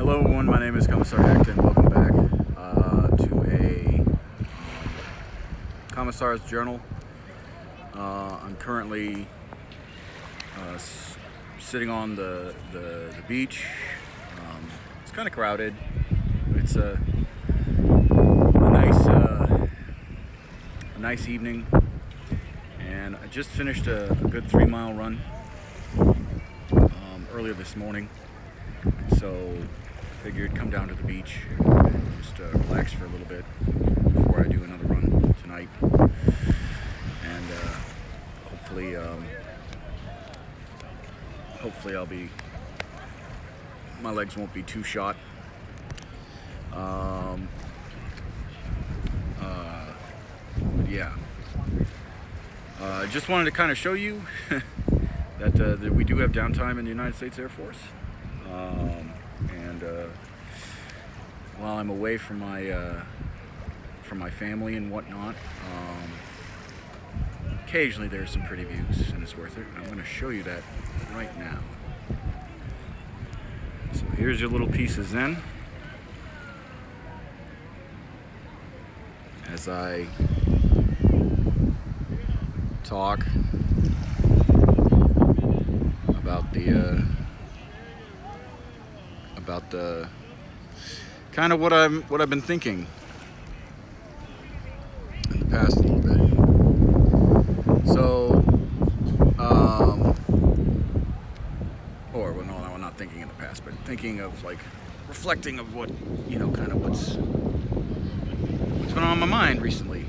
Hello everyone, my name is Commissar and welcome back to a Commissar's journal. I'm currently sitting on the beach. It's kind of crowded. It's a nice evening, and I just finished a good 3-mile run earlier this morning, so figured come down to the beach and just relax for a little bit before I do another run tonight, and hopefully my legs won't be too shot. Yeah, I just wanted to kind of show you that we do have downtime in the United States Air Force, and while I'm away from my family and whatnot, occasionally there's some pretty views, and it's worth it. I'm going to show you that right now. So here's your little piece of Zen as I talk about the kind of what I've been thinking in the past a little bit. So, no, I'm not thinking in the past, but thinking of like reflecting of what, kind of what's been on my mind recently.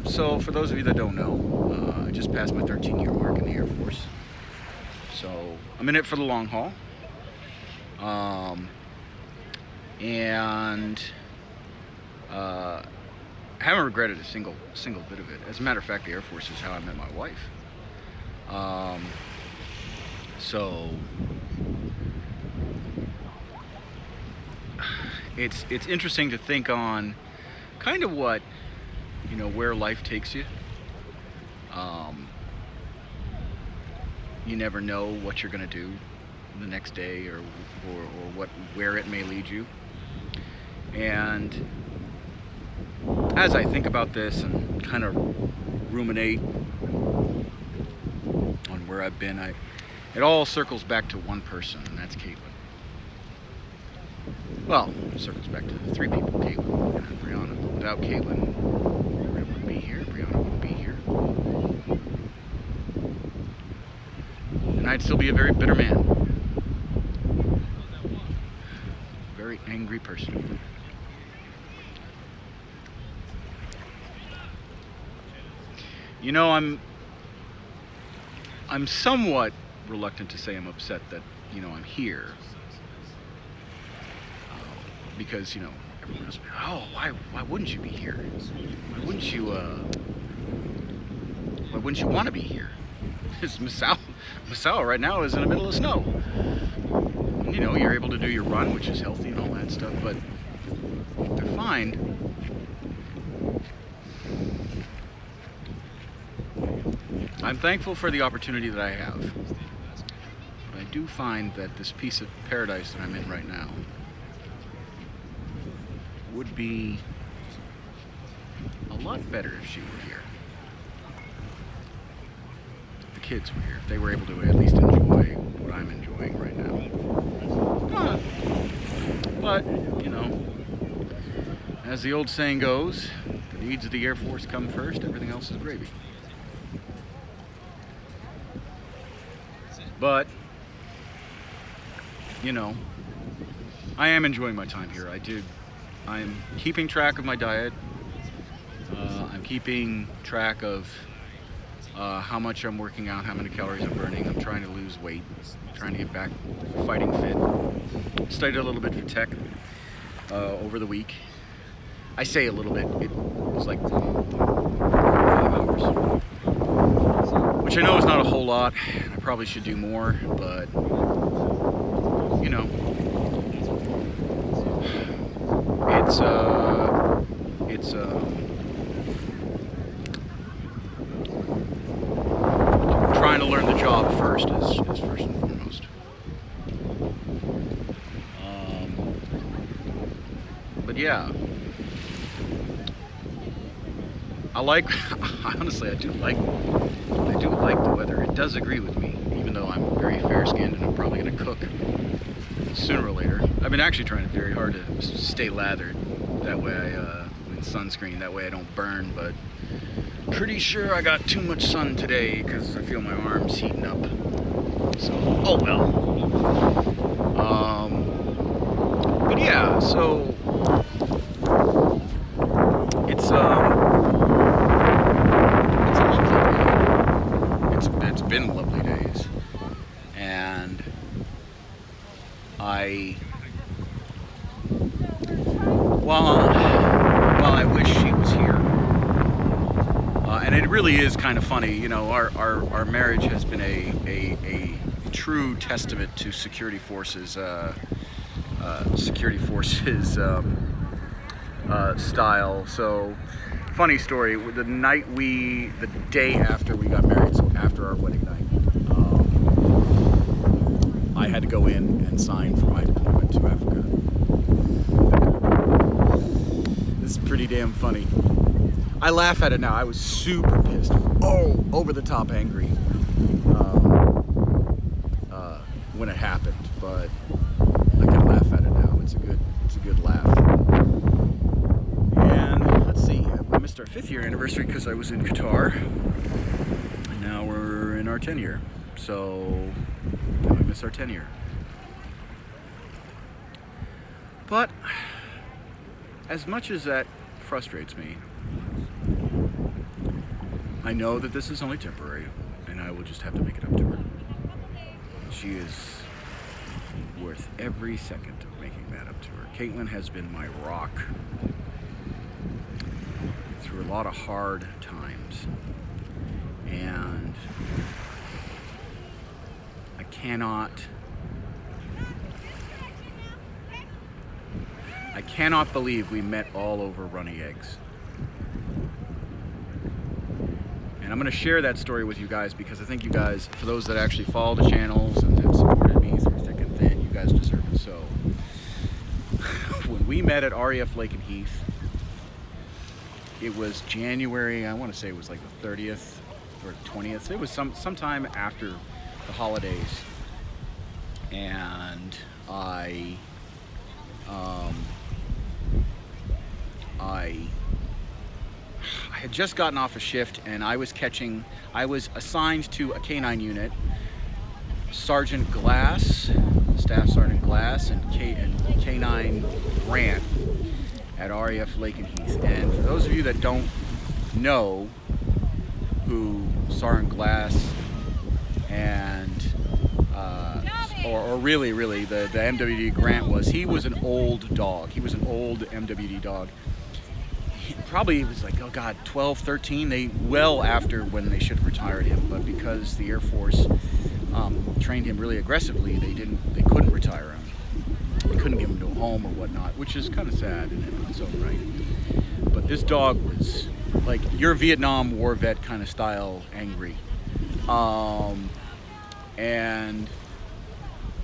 So for those of you that don't know, I just passed my 13-year mark in the Air Force. So I'm in it for the long haul. And haven't regretted a single bit of it. As a matter of fact, the Air Force is how I met my wife. So it's interesting to think on kind of what, where life takes you. You never know what you're going to do the next day, or where it may lead you. And as I think about this and kind of ruminate on where I've been, it all circles back to one person, and that's Caitlin. Well, it circles back to the three people: Caitlin and Brianna. Without Caitlin, Brianna wouldn't be here. Brianna wouldn't be here. And I'd still be a very bitter man. Very angry person. I'm somewhat reluctant to say I'm upset that, I'm here. Because, everyone else, oh, why wouldn't you be here? Why wouldn't you want to be here? Because Masao right now is in the middle of snow. And, you're able to do your run, which is healthy and all that stuff, but they're fine. I'm thankful for the opportunity that I have. But I do find that this piece of paradise that I'm in right now would be a lot better if she were here. If the kids were here, if they were able to at least enjoy what I'm enjoying right now. But, as the old saying goes, the needs of the Air Force come first, everything else is gravy. But, I am enjoying my time here. I'm keeping track of my diet. I'm keeping track of how much I'm working out, how many calories I'm burning. I'm trying to lose weight, trying to get back fighting fit. Studied a little bit for tech over the week. I say a little bit. It was like 5 hours, which I know is not a whole lot. I probably should do more, but it's trying to learn the job first is first and foremost. But yeah, honestly, I do like the weather. It does agree with me, even though I'm very fair-skinned and I'm probably going to cook sooner or later. I've been actually trying very hard to stay lathered. That way with sunscreen, that way I don't burn, but pretty sure I got too much sun today because I feel my arms heating up. So, oh well. But yeah, so it's a lovely day. It's been lovely days, and while I wish she was here, and it really is kind of funny, you know, our marriage has been a true testament to security forces style. So, funny story, the day after we got married, so after our wedding night, I had to go in and sign for my deployment to Africa. This is pretty damn funny. I laugh at it now. I was super pissed. Oh, over the top angry when it happened, but I can laugh at it now. It's a good laugh. And let's see, I missed our 5th year anniversary because I was in Qatar. And now we're in our 10 year. So now I miss our 10 year. But as much as that frustrates me, I know that this is only temporary, and I will just have to make it up to her. She is worth every second of making that up to her. Caitlin has been my rock through a lot of hard times, and I cannot believe we met all over runny eggs. And I'm going to share that story with you guys because I think you guys, for those that actually follow the channels and have supported me through thick and thin, you guys deserve it. So, when we met at REF Lake and Heath, it was January, I want to say it was like the 30th or 20th. It was sometime after the holidays. And I had just gotten off a shift, and I was assigned to a canine unit, Sergeant Glass, Staff Sergeant Glass, and Canine Grant at REF Lake and Heath. And for those of you that don't know who Sergeant Glass and or really the MWD Grant was, he was an old dog. He was an old MWD dog. Probably it was like, oh God, 12, 13, well after when they should have retired him, but because the Air Force trained him really aggressively, they couldn't retire him. They couldn't give him to a home or whatnot, which is kind of sad in its own right. But this dog was like your Vietnam War vet kind of style angry. And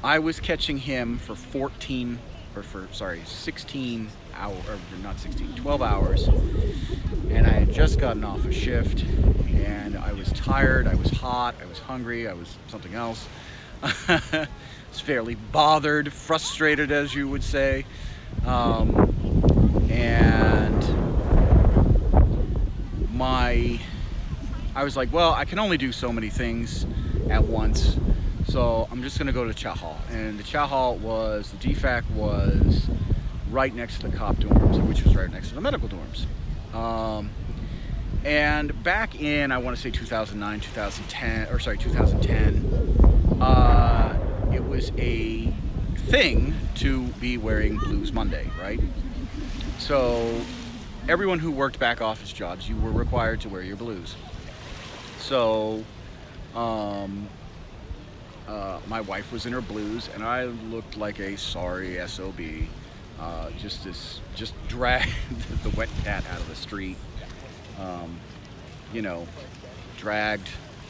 I was catching him for 16 hours, or not 16, 12 hours. And I had just gotten off a shift, and I was tired, I was hot, I was hungry, I was something else. I was fairly bothered, frustrated, as you would say. And I was like, well, I can only do so many things at once, so I'm just gonna go to Chow Hall. And the Chow Hall the DFAC was right next to the cop dorms, which was right next to the medical dorms. And back in, I want to say 2009, 2010, it was a thing to be wearing Blues Monday, right? So everyone who worked back office jobs, you were required to wear your blues. So my wife was in her blues, and I looked like a sorry SOB. Just dragged the wet cat out of the street.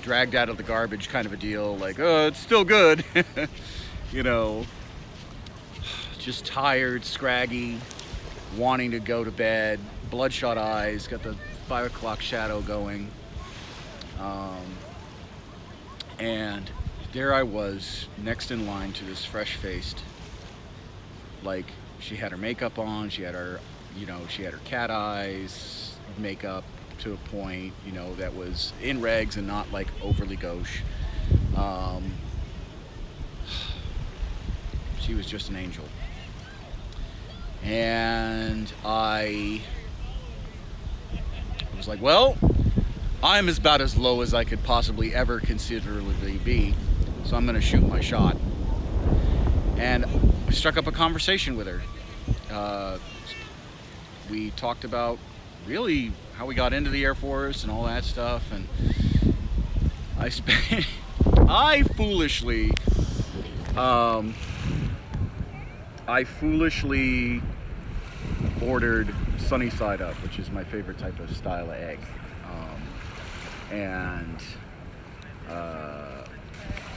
Dragged out of the garbage kind of a deal, like, oh, it's still good. Just tired, scraggy, wanting to go to bed, bloodshot eyes, got the 5 o'clock shadow going. And there I was, next in line to this fresh-faced, like, she had her makeup on, she had her, she had her cat eyes, makeup to a point, that was in regs and not like overly gauche. She was just an angel. And I was like, well, I'm about as low as I could possibly ever considerably be, so I'm gonna shoot my shot. And I struck up a conversation with her. We talked about really how we got into the Air Force and all that stuff, and I foolishly ordered Sunnyside Up, which is my favorite type of style of egg.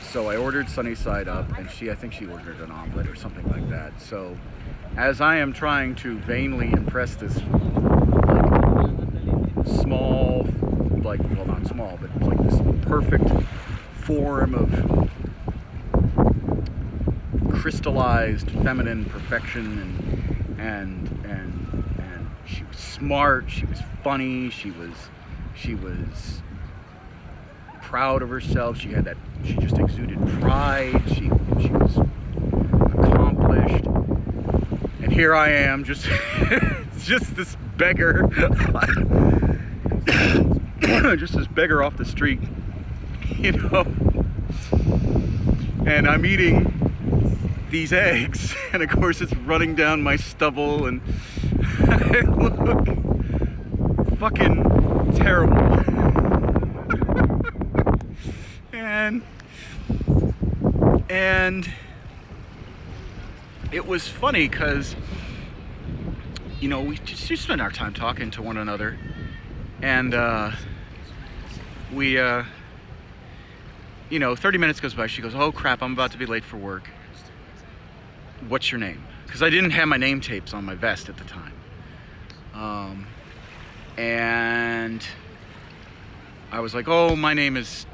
So I ordered Sunnyside Up, and I think she ordered an omelet or something like that. So as I am trying to vainly impress this small, well, not small, but like this perfect form of crystallized feminine perfection, and she was smart, she was funny, she was proud of herself, she just exuded pride, she was accomplished, and here I am, just this beggar, just this beggar off the street, and I'm eating these eggs, and of course it's running down my stubble, and I look fucking terrible. and it was funny because we just spent our time talking to one another, and 30 minutes goes by. She goes, oh crap, I'm about to be late for work. What's your name? Because I didn't have my name tapes on my vest at the time. And I was like, oh, my name is,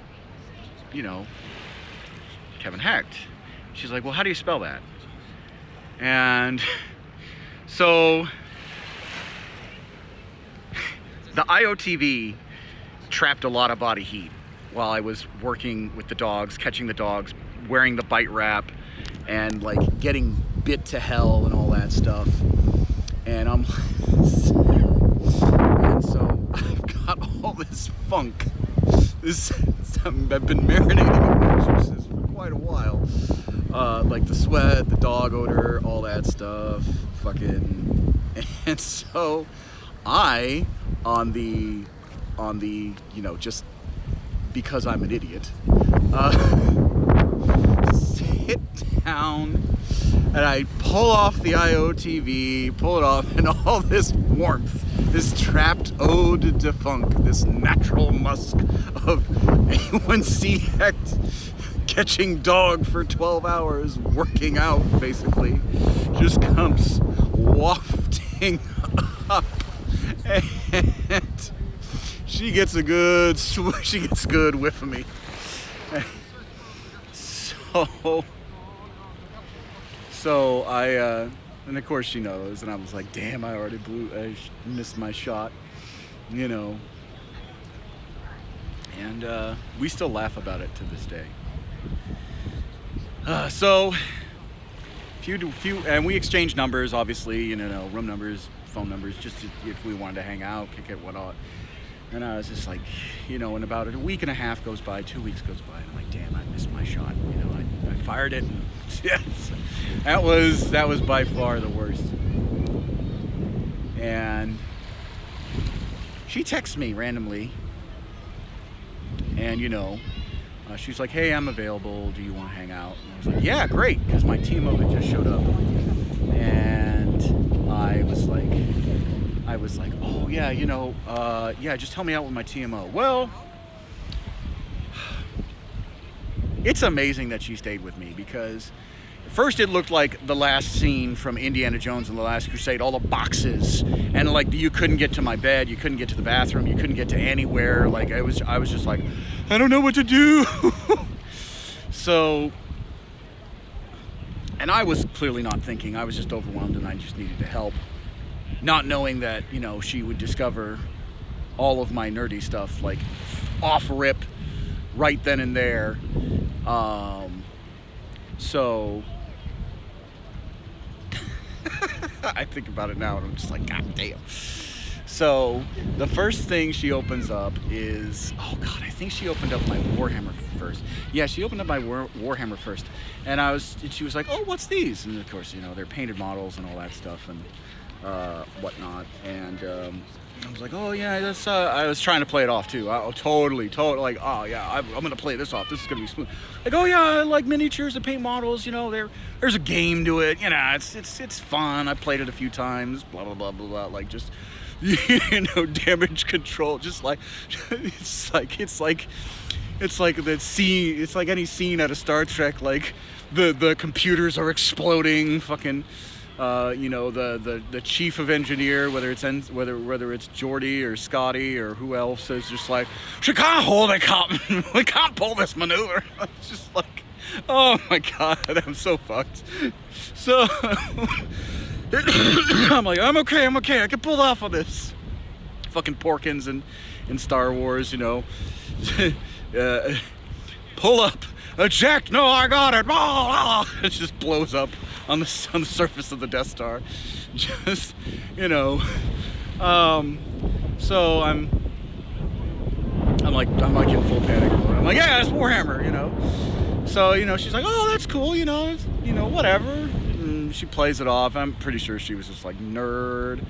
Kevin Hecht. She's like, well, how do you spell that? And so the IOTV trapped a lot of body heat while I was working with the dogs, catching the dogs, wearing the bite wrap, and like getting bit to hell and all that stuff. And and so I've got all this funk. I've been marinating in mattresses for quite a while. Like the sweat, the dog odor, all that stuff. And so I, on the just because I'm an idiot, sit down and I pull off the IOTV, pull it off, and all this warmth, this trapped ode de funk, this natural musk of A1C Hecht catching dog for 12 hours, working out basically, just comes wafting up, and she gets a good whiff of me. So I, and of course she knows, and I was like, damn, I missed my shot, and we still laugh about it to this day. So and we exchanged numbers, obviously, room numbers, phone numbers, just if we wanted to hang out, kick it, whatnot. And I was just like, and about a week and a half goes by, 2 weeks goes by, and I'm like, damn, I missed my shot. I fired it. And yes, that was by far the worst. And she texts me randomly, and she's like, hey, I'm available, do you want to hang out? And I was like, yeah, great, because my TMO had just showed up. And I was like, oh yeah, yeah, just help me out with my TMO. Well, it's amazing that she stayed with me, because first it looked like the last scene from Indiana Jones and the Last Crusade, all the boxes, and like you couldn't get to my bed, you couldn't get to the bathroom, you couldn't get to anywhere. Like I was just like, I don't know what to do. So, and I was clearly not thinking, I was just overwhelmed and I just needed to help, not knowing that, you know, she would discover all of my nerdy stuff like off rip right then and there. So I think about it now and I'm just like, God damn. So the first thing she opens up is, oh God, I think she opened up my Warhammer first. Yeah, she opened up my Warhammer first. And she was like, oh, what's these? And of course, you know, they're painted models and all that stuff and whatnot. And I was like, oh yeah, that's, I was trying to play it off too. Totally, like, oh yeah, I'm gonna play this off. This is gonna be smooth. Like, oh yeah, I like miniatures and paint models. You know, there's a game to it. You know, it's fun. I played it a few times. Blah blah blah blah blah. Like just, you know, damage control. Just like, it's like that scene. It's like any scene out of Star Trek. Like the computers are exploding. Fucking. You know, the chief of engineer, whether it's Geordi or Scotty or who else, is just like, she can't hold it, Captain. We can't pull this maneuver. It's just like, oh my God, I'm so fucked. So I'm like, I'm okay, I can pull off on this. Fucking Porkins in Star Wars, you know. Pull up, eject, no, I got it. It just blows up on the surface of the Death Star. Just, you know. So I'm like in full panic mode. I'm like, yeah, it's Warhammer, you know. So, you know, she's like, oh, that's cool, you know, whatever. And she plays it off. I'm pretty sure she was just like, nerd.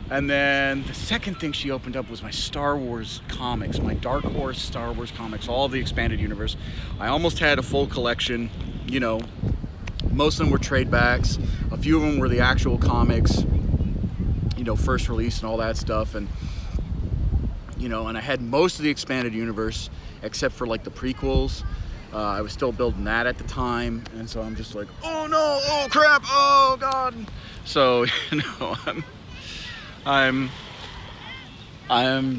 And then the second thing she opened up was my Star Wars comics, my Dark Horse Star Wars comics, all of the expanded universe. I almost had a full collection, you know. Most of them were trade backs. A few of them were the actual comics, you know, first release and all that stuff. And, you know, and I had most of the expanded universe except for like the prequels. I was still building that at the time. And so I'm just like, oh no, oh crap, oh God. So, you know, I'm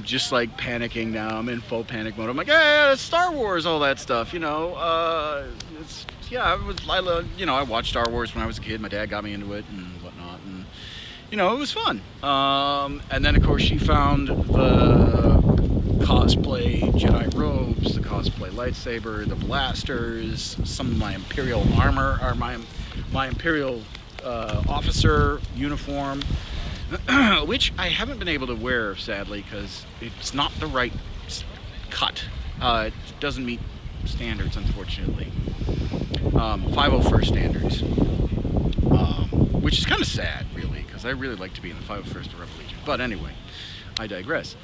just like panicking now. I'm in full panic mode. I'm like, yeah, it's Star Wars, all that stuff, you know. I watched Star Wars when I was a kid. My dad got me into it and whatnot, and you know, it was fun. And then of course she found the cosplay Jedi robes, the cosplay lightsaber, the blasters, some of my Imperial armor, or my Imperial officer uniform. Which I haven't been able to wear, sadly, because it's not the right cut. It doesn't meet standards, unfortunately. 501st standards. Which is kind of sad, really, because I really like to be in the 501st Rebel Legion. But anyway, I digress.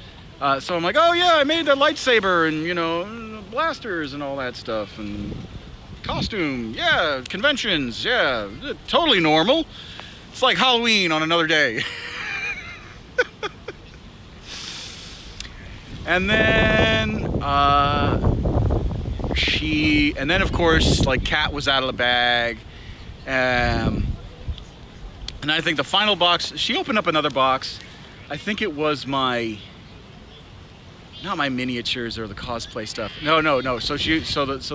So I'm like, oh yeah, I made the lightsaber and, you know, blasters and all that stuff. And costume, yeah, conventions, yeah, totally normal. It's like Halloween on another day. And then of course, like, Kat was out of the bag. And I think the final box, she opened up another box. I think it was not my miniatures or the cosplay stuff. No. So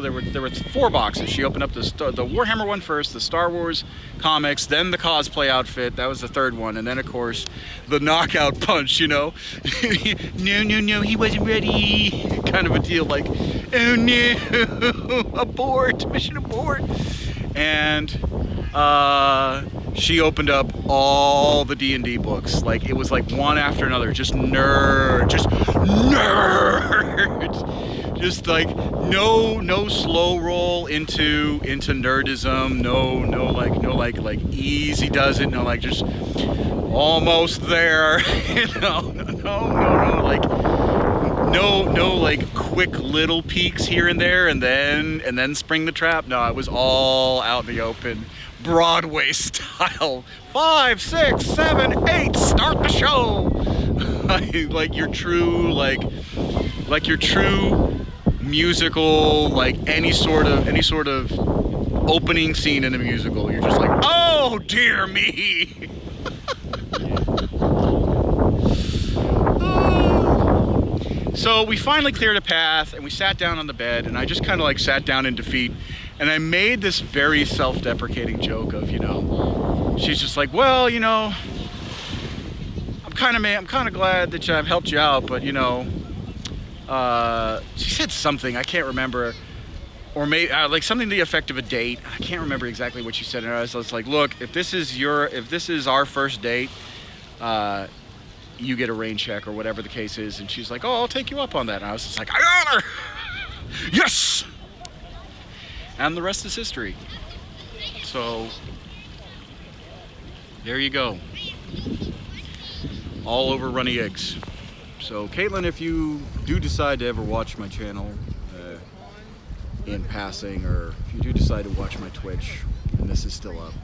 there were 4 boxes. She opened up the Warhammer one first, the Star Wars comics, then the cosplay outfit. That was the third one, and then of course the knockout punch. You know, no, he wasn't ready, kind of a deal. Like, oh no, abort, mission abort. And she opened up all the D&D books. Like, it was like one after another, just nerd. Just like no slow roll into nerdism. No easy does it. No, like, just almost there. No, like quick little peeks here and there, and then spring the trap. No, it was all out in the open, Broadway style. 5, 6, 7, 8, start the show. like your true musical, like any sort of opening scene in a musical. You're just like, oh dear me. So we finally cleared a path and we sat down on the bed, and I just kind of like sat down in defeat, and I made this very self-deprecating joke of, you know, she's just like, well, you know, I'm kind of glad that I've helped you out, but you know, she said something, I can't remember, or maybe like something to the effect of a date. I can't remember exactly what she said, and I was like, look, if this is our first date, you get a rain check or whatever the case is. And she's like, oh, I'll take you up on that. And I was just like, I got her. Yes. And the rest is history. So there you go. All over runny eggs. So Caitlin, if you do decide to ever watch my channel in passing, or if you do decide to watch my Twitch and this is still up,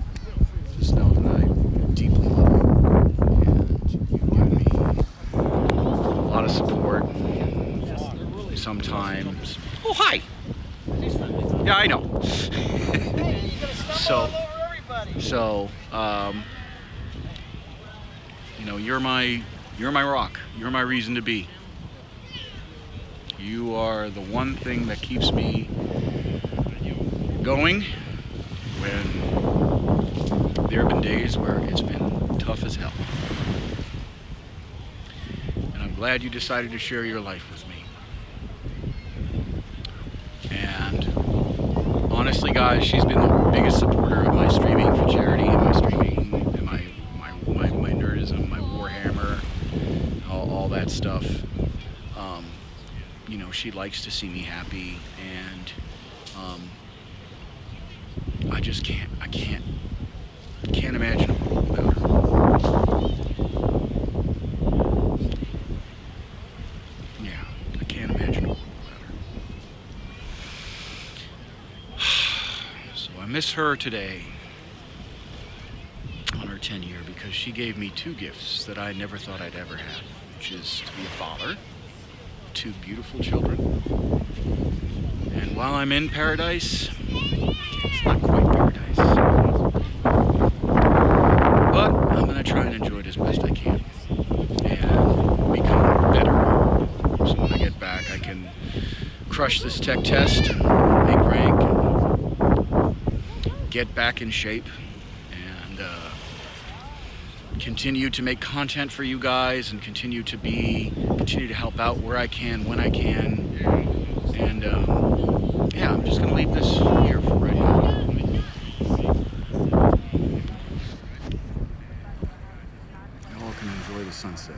just know that I deeply love you. A lot of support sometimes. Oh, hi. Yeah, I know. So, you know, you're my rock. You're my reason to be. You are the one thing that keeps me going when there have been days where it's been tough as hell. Glad you decided to share your life with me. And honestly, guys, she's been the biggest supporter of my streaming for charity, and my streaming, and my nerdism, my Warhammer, all that stuff. You know, she likes to see me happy, and I just can't imagine a world without her. I miss her today on her 10th year, because she gave me two gifts that I never thought I'd ever have, which is to be a father of two beautiful children. And while I'm in paradise, it's not quite paradise, but I'm going to try and enjoy it as best I can and become better, so when I get back I can crush this tech test, make rank, get back in shape, and continue to make content for you guys, and continue to help out where I can, when I can, and yeah, I'm just gonna leave this here for right now. Y'all can enjoy the sunset.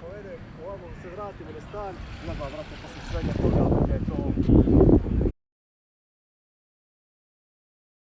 Povede, ovamo se vratimo na stan, nama vrata posle svega